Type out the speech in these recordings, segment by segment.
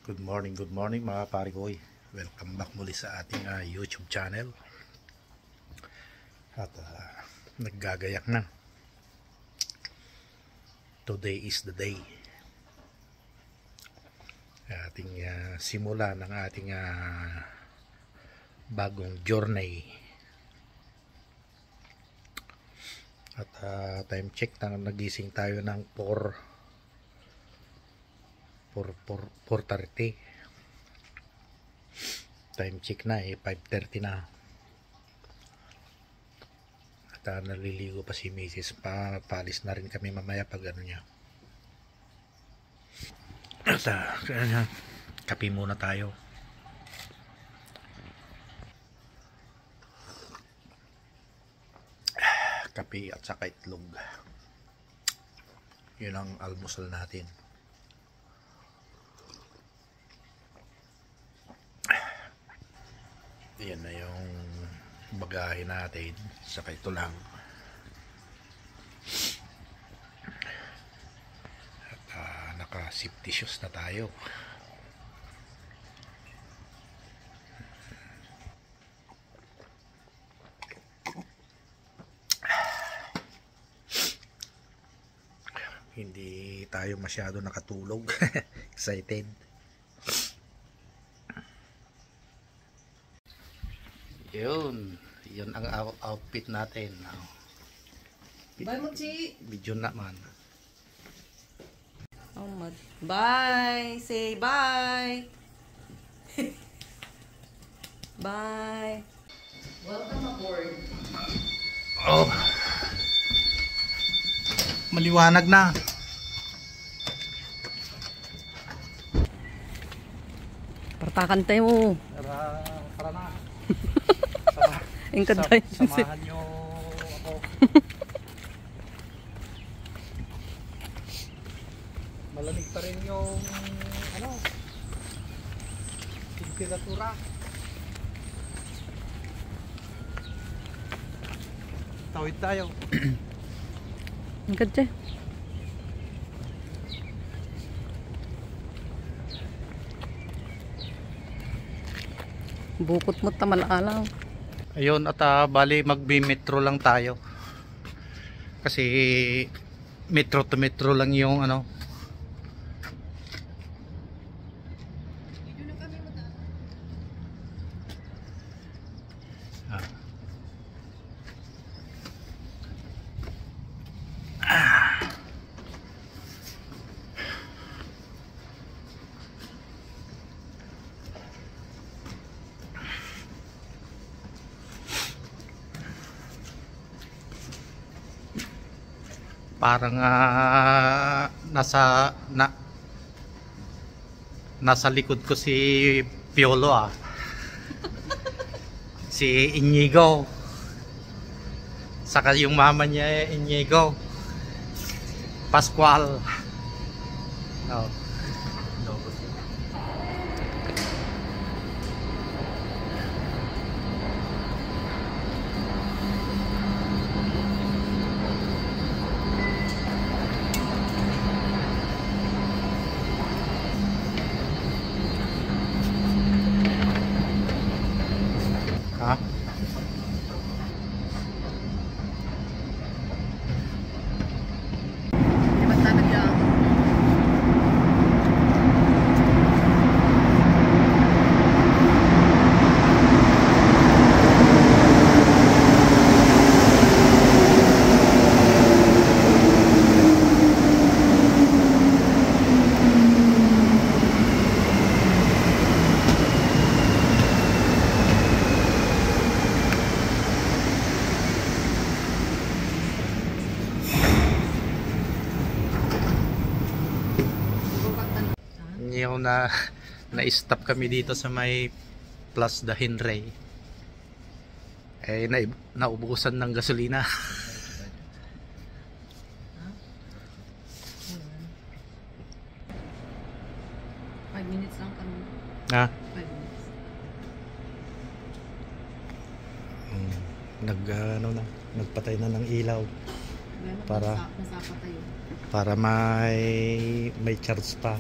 Good morning mga parigoy. Welcome back muli sa ating YouTube channel. At naggagayak na. Today is the day. Ating simula ng ating bagong journey. At time check na nagising tayo ng 4:30. Time check na 5:30 na. At naliligo pa si Mrs. Palis na rin kami mamaya pag ano niya. At kape muna tayo. Kape at saka itlog. Yun ang almusal natin. Yan na yung bagahe natin. Saka ito lang. At naka-safety shoes na tayo. Hindi tayo masyado nakatulog. Excited. Yun ang outfit natin. Bye, Mochi. Video naman. Oh, bye. Say bye. Bye. Welcome aboard. Oh. Maliwanag na. Partakantay mo. Para na. Samahan nyo ako. Malamig pa rin yung temperatura. Tawid tayo. Ang ganda. Bukot mo tamal-alaw. Ayun, at bali magbi-metro lang tayo. Kasi metro to metro lang yung parang nasa likod ko si Piolo si Inigo, saka yung mama niya Inigo Pascual. Oh. Yung na-stop kami dito sa may Plus the Henry. Naubusan ng gasolina. 5 minutes lang kami. 5 minutes. Nagpatay na ng ilaw. Para tayo. Para may charge pa.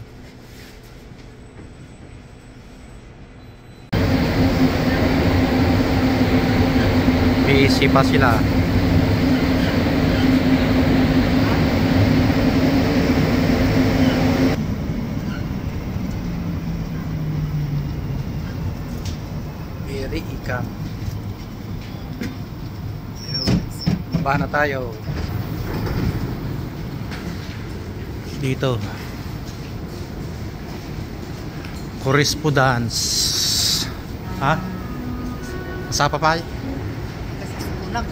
busy pa sila. Very ikam. Baba na tayo. Dito. Correspondence. Ha? Sa papay? Kasi kulang.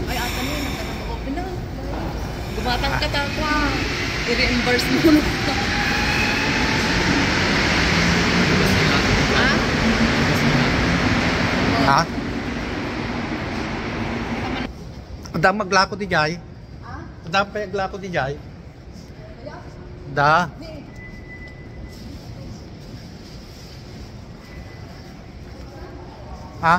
Ay, ata nyo, nagka-open na. Gumatang ka takwa. I-reimburse mo na. Ha? Ha? Ada maglako di jay. Ada pa maglako di jay. Da. Ha?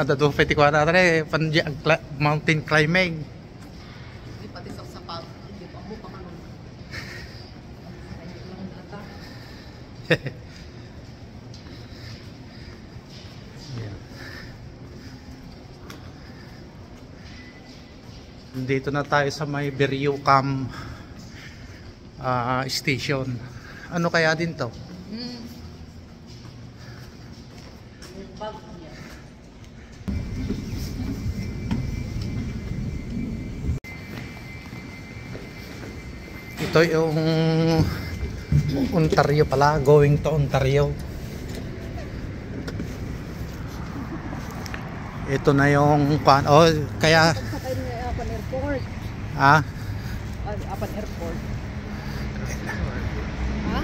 Ada tuh peti kuara tadi mountain climbing. Hindi pati sa sapat. Hindi pa mo pa kanon. Dito na tayo sa may Beriucam station. Ano kaya din to? Ito yung Ontario pala, going to Ontario. Ito na yung oh, kaya Apan Airport. ah Apan Airport. Ha?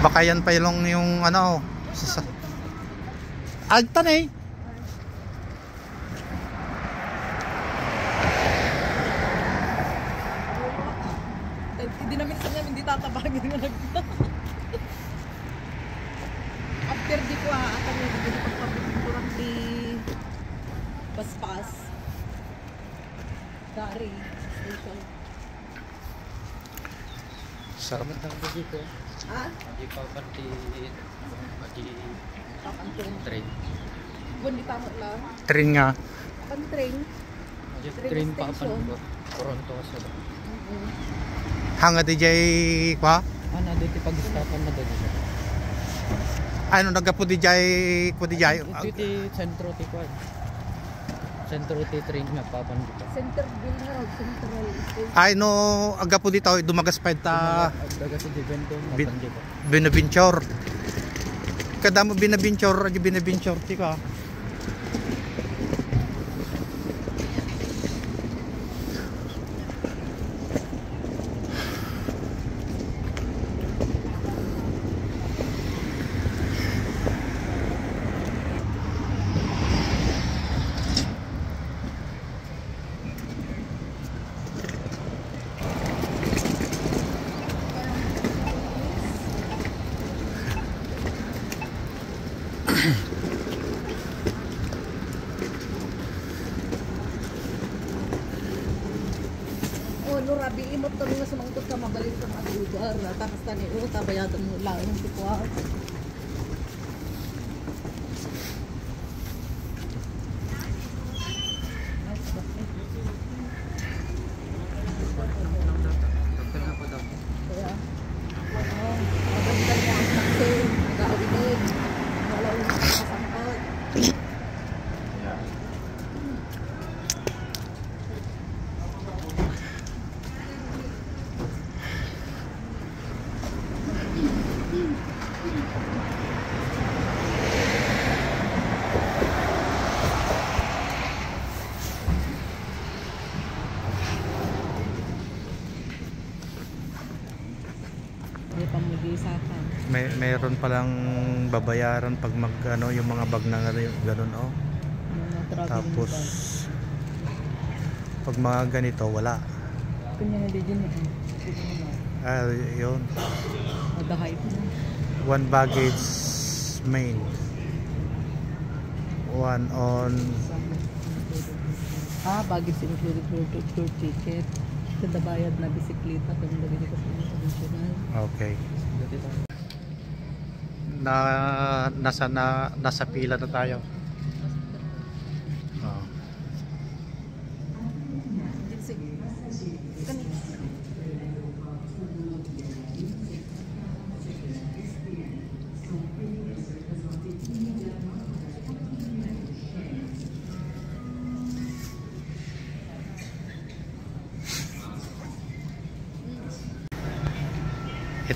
baka yan pa yung ano agtan eh. Hindi namin sa namin, hindi tatabagin na after di ko ata nyo, hindi ko pagpapagpurang di Baspas Dari Station. Sarap Matang dito. Ha? Di pa pati Kapantong train. Buwan di tamo lang. train nga. Apan train. Di Train train pa station. pa Toronto sa. Hanga di jay kwa Ana dito pag-stopan na dito. ano nagapo di jay ko di jay Ito di sentro ti kwan. Sentro ti train nga papan dito. Centerville nga, Central Station. ay no agapo dito dumagas pa ta Daga sa Divento Bin- mapan dito. Binaventure. Kada mo Binaventure, Binaventure ti ka. Oh, no, rabi imot kami nga sumangkot ka mabalik sa mga lugar. Tapos tani, tabayadan mo lang yung tikwa. Kaya, maganda niya ang taxi, nag-aawinid. Wala yung nakasangkot. Hindi pa mag-iisapan. Mayroon palang babayaran pag mag ano yung mga bag na ganun oh. Mga traveling Tapos bag. pag mga ganito wala. Kanya na din yun. Yun. Madahay po na. One baggage main. One on Baggage included your ticket. Kada bayad na bisikleta kung dali ka sa additional. okay. Dati tayo. Nasa pila na tayo. Oh.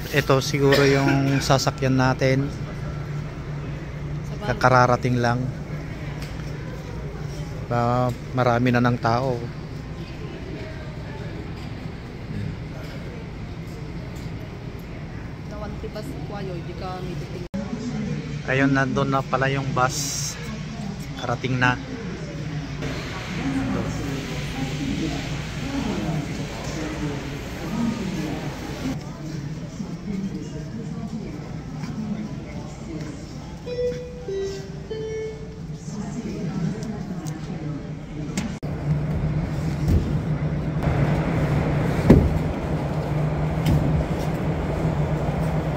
Ito siguro yung sasakyan natin. Kararating lang. Marami na ng tao. Nawanti bus kwayo, di ka meeting. Ayun, nandun na pala yung bus. Karating na.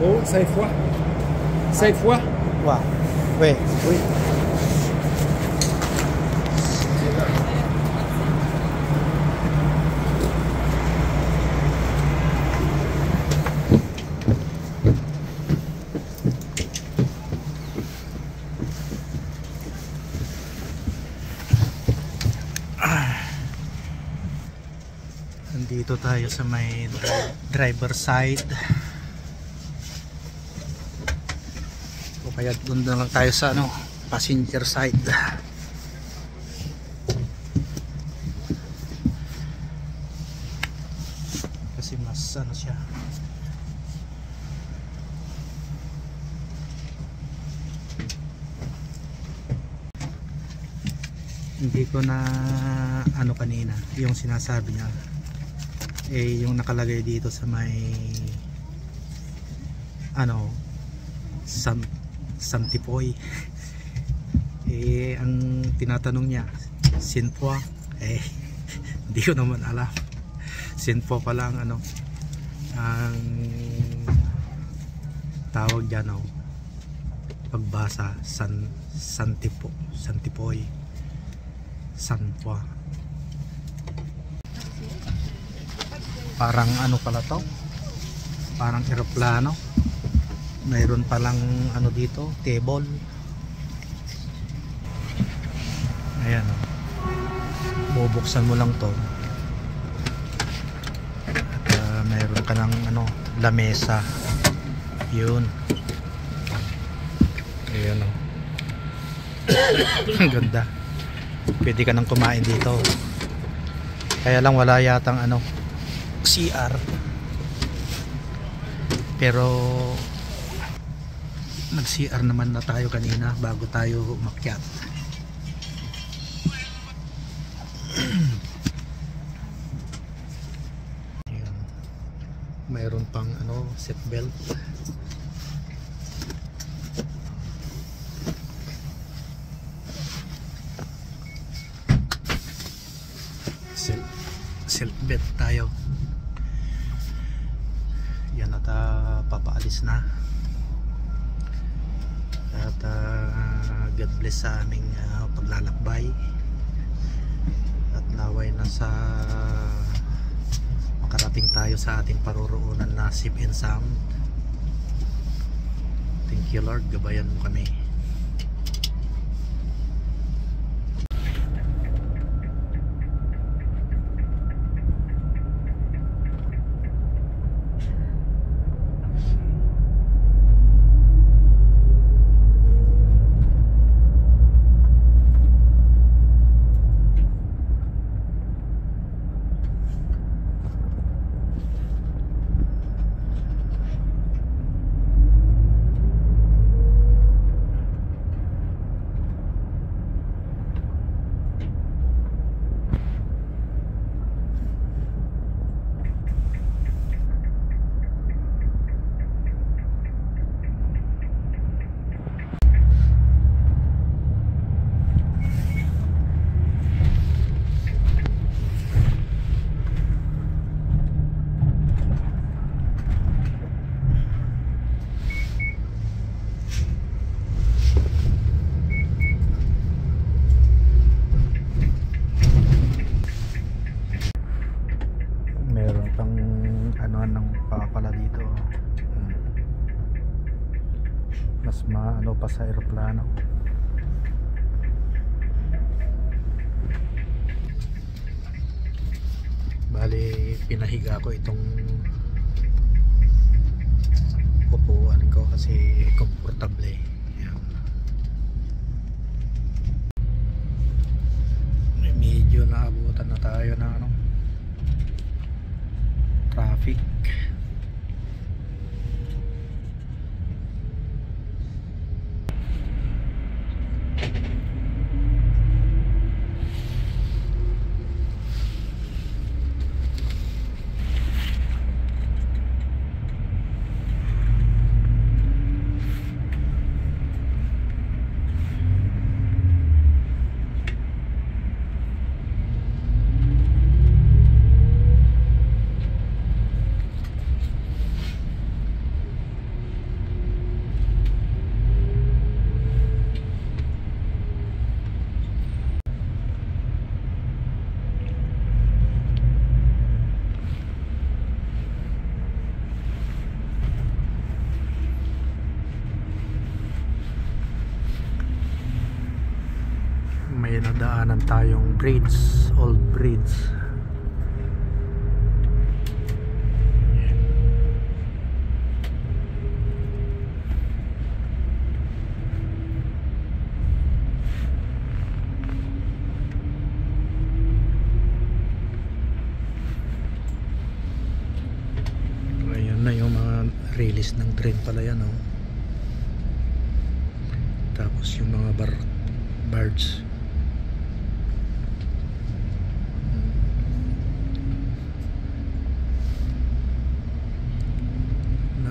Oh, 5 fois. 5 fois. Wow. Wait. Nandito tayo sa may driver side. O kaya doon na lang tayo sa passenger side. Kasi mas siya. Hindi ko na kanina yung sinasabi niya. Yung nakalagay dito sa may Santipoy. Ang tinatanong niya, Sinpo. Hindi ko naman alam. Sinpo pala ang ang tawag diyan, pagbasa Santipoy. Sanpo. Parang pala to? Parang eroplano. Mayroon palang dito, table. Ayan, bubuksan mo lang to. At mayroon ka ng lamesa. Yun. Ayan, ang ganda. Pwede ka nang kumain dito. Kaya lang wala yatang CR. Pero nag-CR naman na tayo kanina bago tayo umakyat. Ayan. Mayroon pang seat belt. Seat belt tayo. Yan at papaalis na. At God bless sa aming paglalakbay. At naway na sa makarating tayo sa ating paroroonan na safe and sound. Thank you Lord, gabayan mo kami. mas maano pa sa eroplano. Bali pinahiga ko itong upuan ko kasi komportable. Ayan. Medyo naabutan na tayo ng ano, traffic. May nadaanan tayong bridge, old bridge. Ayan na yung mga release ng train pala yan, oh. Tapos yung mga barge.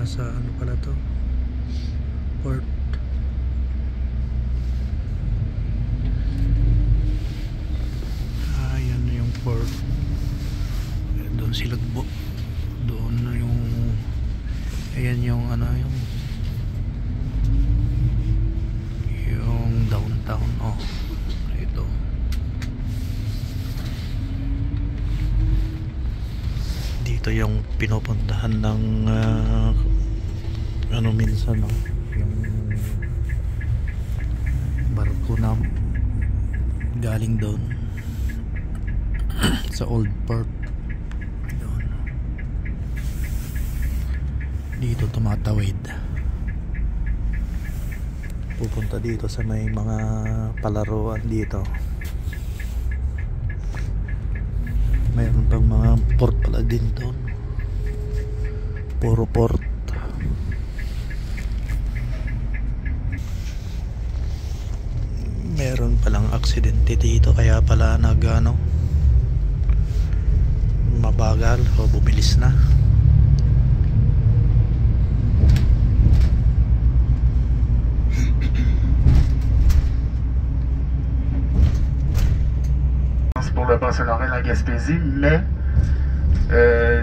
Nasa ano pala to, port. Ayan na yung port. Doon sila doon na yung, ayan yung ano, yung downtown. Oh, ito. Dito yung pinupuntahan ng ano minsan, no? Yung barko na galing doon sa old port doon. Dito tumatawid pupunta dito sa may mga palaruan dito. Mayroon pang mga port pala din doon, puro port. Meron palang aksidente dito kaya pala mabagal o bumilis na. Pour le Bas-Saint-Laurent, la Gaspésie, mais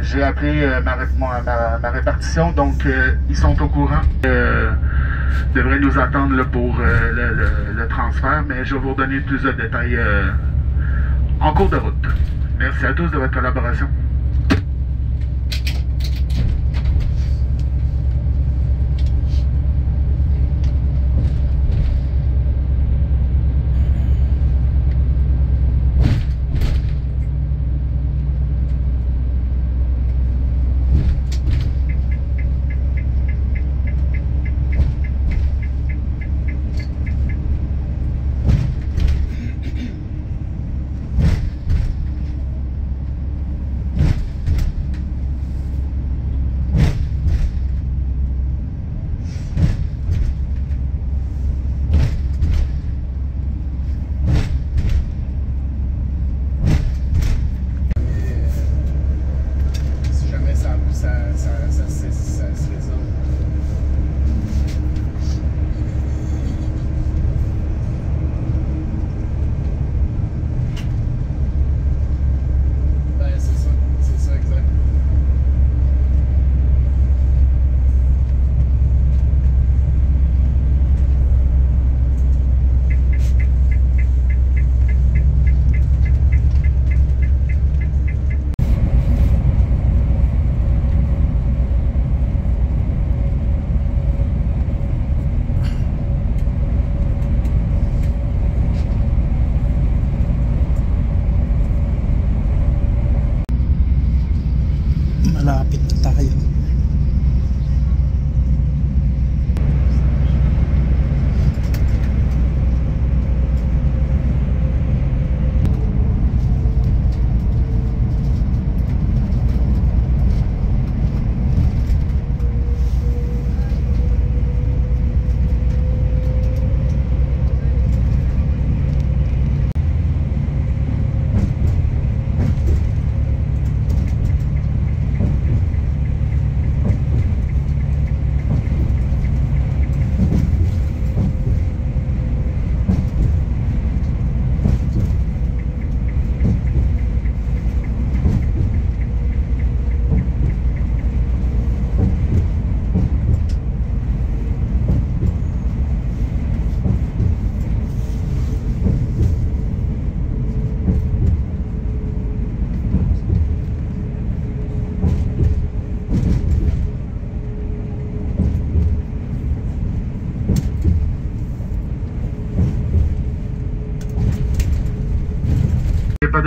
j'ai appelé ma répartition, donc ils sont au courant. Devraient nous attendre là, pour le transfert, mais je vais vous donner plus de détails en cours de route. Merci à tous de votre collaboration.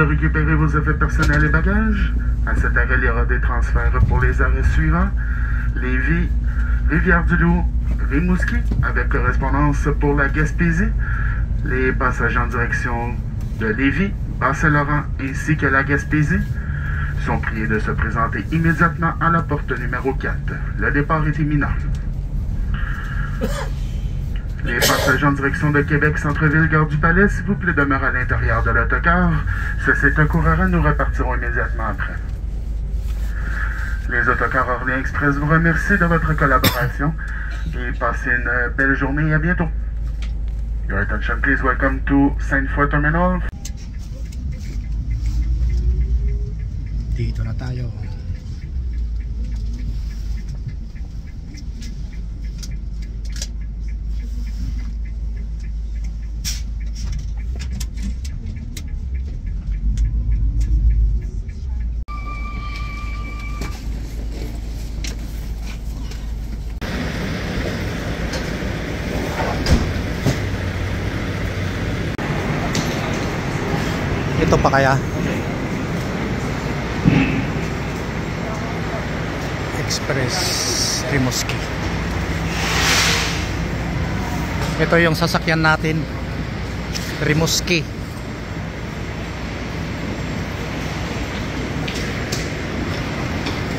de récupérer vos effets personnels et bagages. À cet arrêt, il y aura des transferts pour les arrêts suivants. Lévis, Rivière-du-Loup, Rimouski, avec correspondance pour la Gaspésie. Les passagers en direction de Lévis, Bas-Saint-Laurent ainsi que la Gaspésie sont priés de se présenter immédiatement à la porte numéro 4. Le départ est imminent. Les passagers en direction de Québec, Centre-Ville, Gare du Palais, s'il vous plaît, demeurent à l'intérieur de l'autocar. Ceci est un court arrêt, nous repartirons immédiatement après. Les autocars Orléans Express vous remercient de votre collaboration et passez une belle journée et à bientôt. Your attention please, welcome to Sainte-Foy Terminal. Dito na tayo. Ito pa kaya? Express Rimouski. Ito yung sasakyan natin, Rimouski.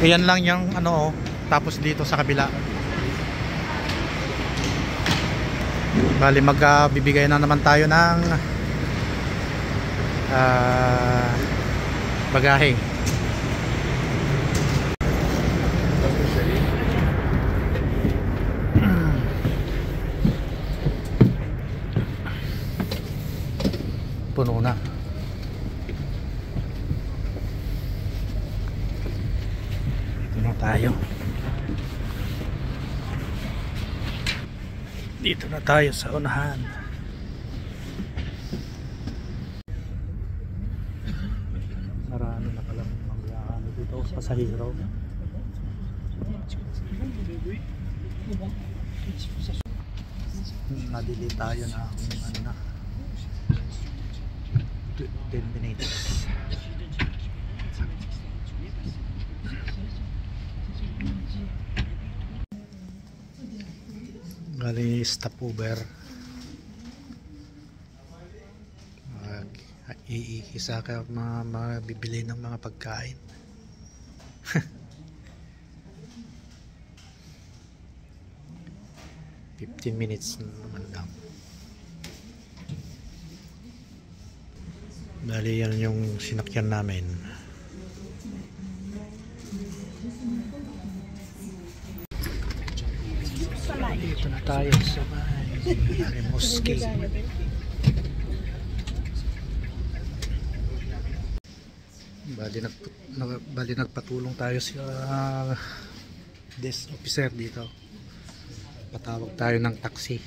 Ayan lang yung ano, tapos dito sa kabila. Bali magbibigay na naman tayo ng bagahe. Puno na. Dito na tayo. Dito na tayo sa unahan. Marami na pala mga ano dito, pasahero. Nadili tayo na ano na 10 minutes. Gali stopover. Iisa ka mabibili ng mga pagkain. 15 minutes naman lang. Bali yan yung sinakyan namin. Dito na tayo sa Rimouski. Bali nagpatulong tayo sa desk officer dito. Patawag tayo ng taxi.